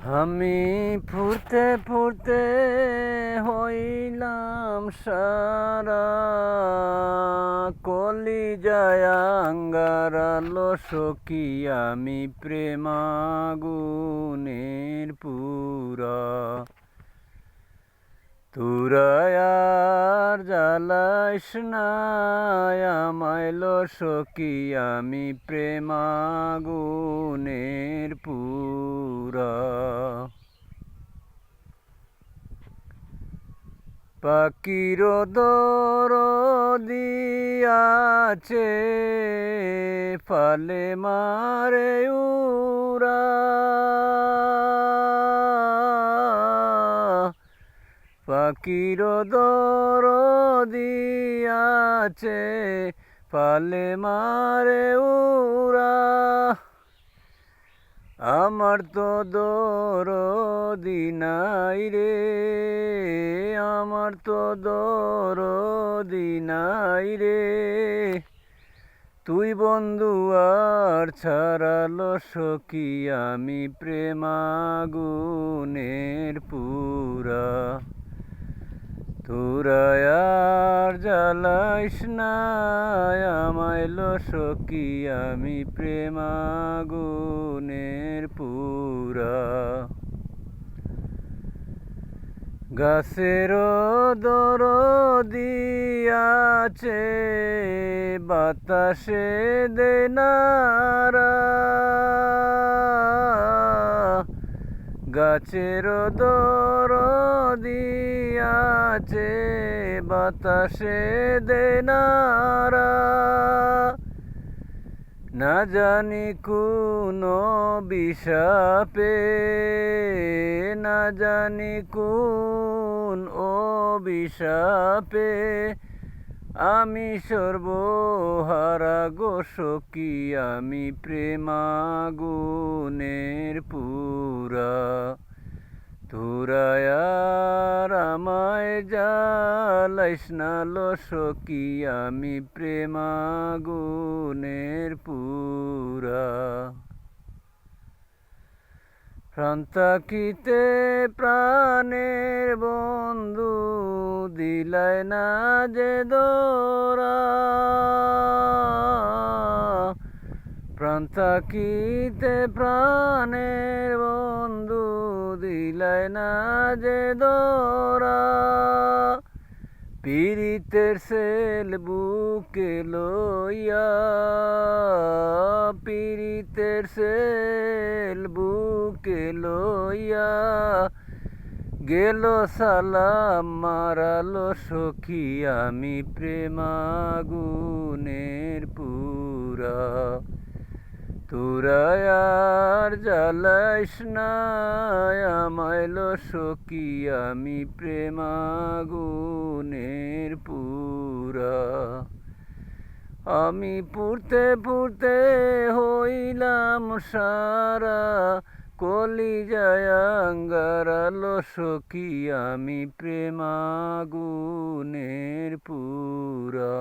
আমি ফুরতে ফুরতে হইলাম সারা, কলিজায় আঙ্গারালো সখী আমি প্রেমাগুনের পুরা। তুরায় আর জ্বালাইস না আমায় লো সখী আমি প্রেমাগুনের পুরা। পাখির দরদি আছে ফালে মারে উরা, পাখির দরদি আছে ফালে মারে উরা। আমার তো দরদি নাই রে, আমার তো দরদি নাই রে। তুই বন্ধু আর ছাড়ালো সখী আমি প্রেমাগুনের পুরা। তোরা আর জ্বালাইস না আমায় লো সখী আমি প্রেমাগুনের পুরা। গাছের দরদি আছে বাতাসে দে নারা, গাছের দরদি আছে বাতাসে দে নারা। না জানি কোন বিষাপে, না জানি কোন অভিশাপে আমি সর্বহারা গো সখী আমি প্রেমাগুনের পুরা। তোরা আর আমায় জ্বালাইস না লো সখী আমি প্রেমাগুনের পুরা। প্রাণ থাকিতে প্রাণের বন্ধু দিলায় না যে দোরা, প্রাণ থাকিতে প্রাণের বন্ধু দিলায় না যে দোরা। পীড়িতের সেল বুকে লইয়া, পীড়িতের সেল বুকে লইয়া গেল সালাম মারালো সখী আমি প্রেমাগুনের পুরা। তোরা আর জ্বালাইস না আমায় লো সখী আমি প্রেমাগুনের পুরা। আমি পুরতে পুরতে হইলাম সারা, কলিজায় আঙ্গারালো সখী আমি প্রেমাগুনের পুরা।